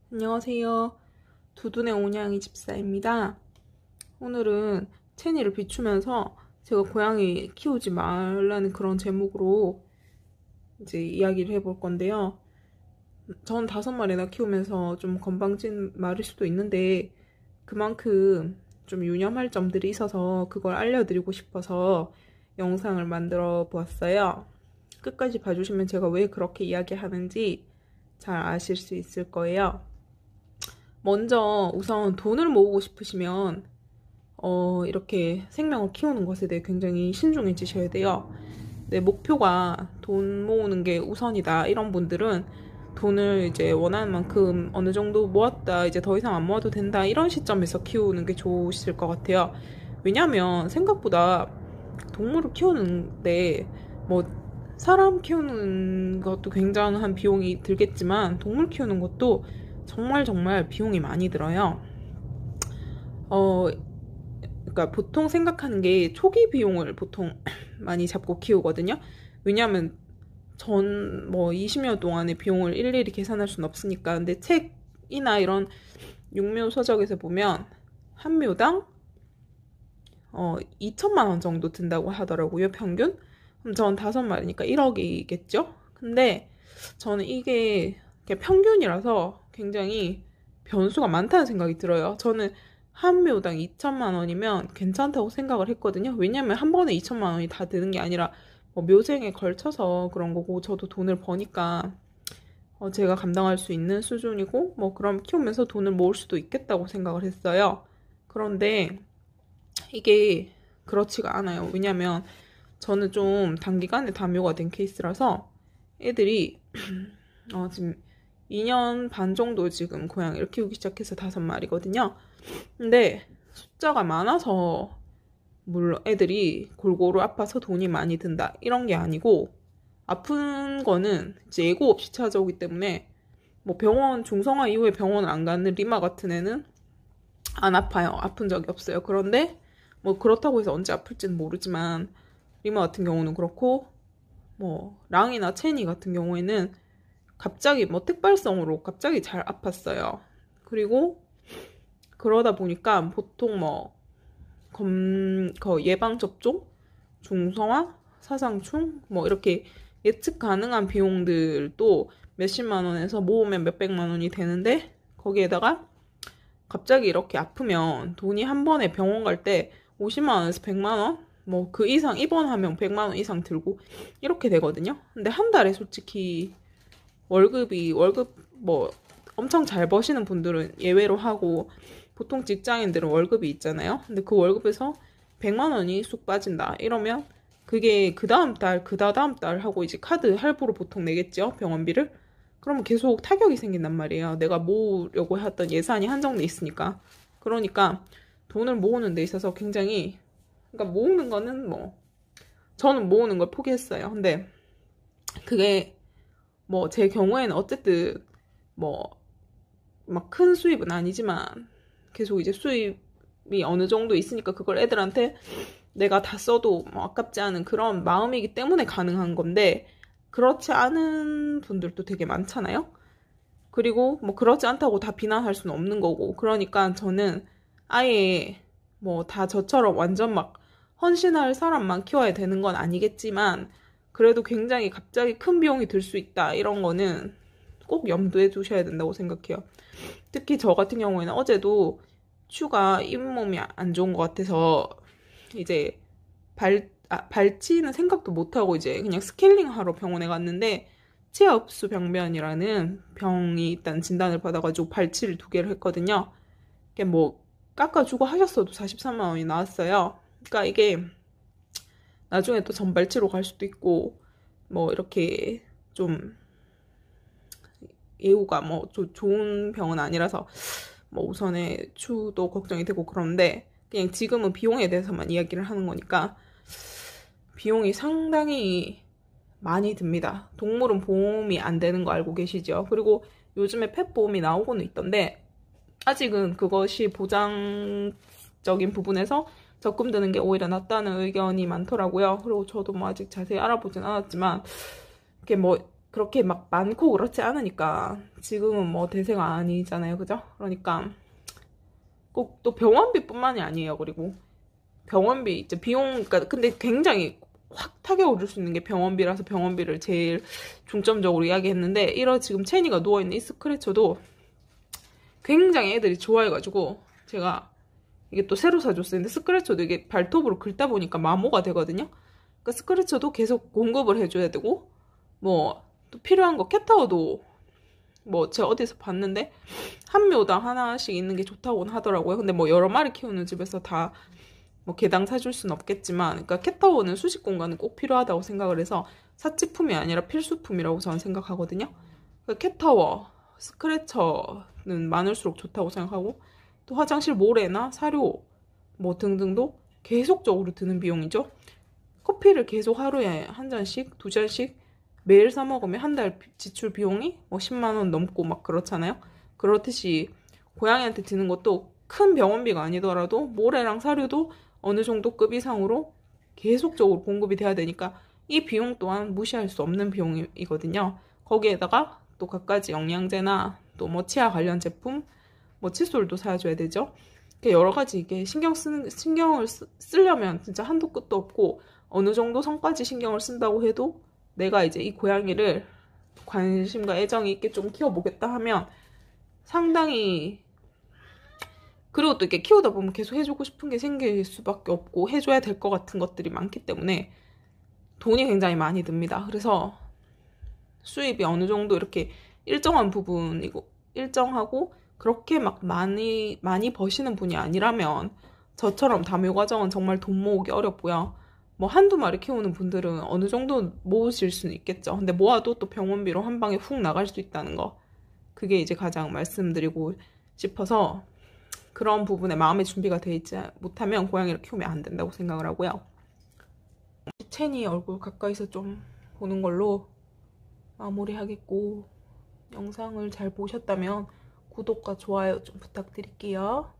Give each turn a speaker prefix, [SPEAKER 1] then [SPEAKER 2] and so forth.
[SPEAKER 1] 안녕하세요. 두둔의 온양이 집사입니다. 오늘은 채니를 비추면서 제가 고양이 키우지 말라는 그런 제목으로 이제 이야기를 해볼 건데요. 전 5마리나 키우면서 좀 건방진 말일 수도 있는데 그만큼 좀 유념할 점들이 있어서 그걸 알려드리고 싶어서 영상을 만들어 보았어요. 끝까지 봐주시면 제가 왜 그렇게 이야기하는지 잘 아실 수 있을 거예요. 먼저 우선 돈을 모으고 싶으시면 이렇게 생명을 키우는 것에 대해 굉장히 신중해지셔야 돼요. 내 목표가 돈 모으는 게 우선이다 이런 분들은 돈을 이제 원하는 만큼 어느 정도 모았다, 이제 더 이상 안 모아도 된다 이런 시점에서 키우는 게 좋으실 것 같아요. 왜냐면 생각보다 동물을 키우는데 뭐 사람 키우는 것도 굉장한 비용이 들겠지만 동물 키우는 것도 정말 비용이 많이 들어요. 그러니까 보통 생각하는 게 초기 비용을 보통 많이 잡고 키우거든요. 왜냐하면 전 뭐 20년 동안의 비용을 일일이 계산할 수는 없으니까. 근데 책이나 이런 육묘 서적에서 보면 한 묘당 2천만 원 정도 든다고 하더라고요, 평균. 그럼 전 5마리니까 1억이겠죠? 근데 저는 이게 평균이라서 굉장히 변수가 많다는 생각이 들어요. 저는 한 묘당 2천만 원이면 괜찮다고 생각을 했거든요. 왜냐면 한 번에 2천만 원이 다 드는 게 아니라 뭐 묘생에 걸쳐서 그런 거고, 저도 돈을 버니까 제가 감당할 수 있는 수준이고, 뭐 그럼 키우면서 돈을 모을 수도 있겠다고 생각을 했어요. 그런데 이게 그렇지가 않아요. 왜냐면 저는 좀 단기간에 다묘가 된 케이스라서 애들이 지금 2년 반 정도 지금 고양이를 키우기 시작해서 5마리거든요. 근데 숫자가 많아서 물론 애들이 골고루 아파서 돈이 많이 든다 이런 게 아니고, 아픈 거는 이제 예고 없이 찾아오기 때문에 뭐 병원 중성화 이후에 병원을 안 가는 리마 같은 애는 안 아파요. 아픈 적이 없어요. 그런데 뭐 그렇다고 해서 언제 아플지는 모르지만 리마 같은 경우는 그렇고, 뭐 랑이나 체니 같은 경우에는 갑자기 뭐 특발성으로 갑자기 잘 아팠어요. 그리고 그러다 보니까 보통 뭐 예방접종, 중성화, 사상충 뭐 이렇게 예측 가능한 비용들도 몇십만 원에서 모으면 몇백만 원이 되는데, 거기에다가 갑자기 이렇게 아프면 돈이 한 번에 병원 갈 때 50만 원에서 100만 원? 뭐 그 이상 입원하면 100만 원 이상 들고 이렇게 되거든요. 근데 한 달에 솔직히 월급 뭐 엄청 잘 버시는 분들은 예외로 하고, 보통 직장인들은 월급이 있잖아요. 근데 그 월급에서 100만 원이 쑥 빠진다 이러면 그게 그 다음 달, 그 다다음 달 하고 이제 카드 할부로 보통 내겠죠, 병원비를. 그러면 계속 타격이 생긴단 말이에요. 내가 모으려고 했던 예산이 한정돼 있으니까. 그러니까 돈을 모으는 데 있어서 굉장히, 그러니까 모으는 거는 뭐 저는 모으는 걸 포기했어요. 근데 그게 뭐 제 경우에는 어쨌든 뭐 막 큰 수입은 아니지만 계속 이제 수입이 어느 정도 있으니까 그걸 애들한테 내가 다 써도 뭐 아깝지 않은 그런 마음이기 때문에 가능한 건데, 그렇지 않은 분들도 되게 많잖아요. 그리고 뭐 그렇지 않다고 다 비난할 수는 없는 거고. 그러니까 저는 아예 뭐 다 저처럼 완전 막 헌신할 사람만 키워야 되는 건 아니겠지만, 그래도 굉장히 갑자기 큰 비용이 들 수 있다 이런 거는 꼭 염두에 두셔야 된다고 생각해요. 특히 저 같은 경우에는 어제도 슈가 잇몸이 안 좋은 것 같아서 이제 발치는 생각도 못하고 이제 그냥 스케일링 하러 병원에 갔는데, 치아 흡수 병변이라는 병이 일단 진단을 받아가지고 발치를 2개를 했거든요. 이게 뭐 깎아주고 하셨어도 43만 원이 나왔어요. 그러니까 이게 나중에 또 전발치로 갈 수도 있고, 뭐 이렇게 좀 예후가 뭐 좋은 병은 아니라서 뭐 우선에 추도 걱정이 되고, 그런데 그냥 지금은 비용에 대해서만 이야기를 하는 거니까 비용이 상당히 많이 듭니다. 동물은 보험이 안 되는 거 알고 계시죠? 그리고 요즘에 펫 보험이 나오고는 있던데 아직은 그것이 보장적인 부분에서 적금 드는 게 오히려 낫다는 의견이 많더라고요. 그리고 저도 뭐 아직 자세히 알아보진 않았지만, 이게 뭐 그렇게 막 많고 그렇지 않으니까 지금은 뭐 대세가 아니잖아요. 그죠? 그러니까 꼭 또 병원비뿐만이 아니에요. 그리고 병원비 이제 비용, 그러니까 근데 굉장히 확 타격을 줄 수 있는 게 병원비라서 병원비를 제일 중점적으로 이야기했는데, 이런 지금 체니가 누워있는 이 스크래쳐도 굉장히 애들이 좋아해가지고 제가 이게 또 새로 사줬어요. 근데 스크래쳐도 이게 발톱으로 긁다 보니까 마모가 되거든요. 그러니까 스크래쳐도 계속 공급을 해줘야 되고, 뭐 또 필요한 거 캣타워도 뭐 제가 어디서 봤는데 한 묘당 하나씩 있는 게 좋다고는 하더라고요. 근데 뭐 여러 마리 키우는 집에서 다 뭐 개당 사줄 순 없겠지만, 그러니까 캣타워는 수직 공간은 꼭 필요하다고 생각을 해서 사치품이 아니라 필수품이라고 저는 생각하거든요. 그러니까 캣타워, 스크래쳐는 많을수록 좋다고 생각하고, 또 화장실 모래나 사료 뭐 등등도 계속적으로 드는 비용이죠. 커피를 계속 하루에 한 잔씩, 두 잔씩 매일 사 먹으면 한 달 지출 비용이 뭐 10만 원 넘고 막 그렇잖아요. 그렇듯이 고양이한테 드는 것도 큰 병원비가 아니더라도 모래랑 사료도 어느 정도 급 이상으로 계속적으로 공급이 돼야 되니까 이 비용 또한 무시할 수 없는 비용이거든요. 거기에다가 또 갖가지 영양제나 또 뭐 치아 관련 제품, 뭐 칫솔도 사줘야 되죠. 여러 가지 이게 신경을 쓰려면 진짜 한도 끝도 없고, 어느 정도 선까지 신경을 쓴다고 해도 내가 이제 이 고양이를 관심과 애정이 있게 좀 키워보겠다 하면 상당히, 그리고 또 이렇게 키우다 보면 계속 해주고 싶은 게 생길 수밖에 없고 해줘야 될 것 같은 것들이 많기 때문에 돈이 굉장히 많이 듭니다. 그래서 수입이 어느 정도 이렇게 일정한 부분이고 일정하고 그렇게 막 많이 버시는 분이 아니라면 저처럼 다묘 과정은 정말 돈 모으기 어렵고요. 뭐 한두 마리 키우는 분들은 어느 정도 모으실 수는 있겠죠. 근데 모아도 또 병원비로 한 방에 훅 나갈 수 있다는 거, 그게 이제 가장 말씀드리고 싶어서, 그런 부분에 마음의 준비가 돼 있지 못하면 고양이를 키우면 안 된다고 생각을 하고요. 체니 얼굴 가까이서 좀 보는 걸로 마무리하겠고, 영상을 잘 보셨다면 구독과 좋아요 좀 부탁드릴게요.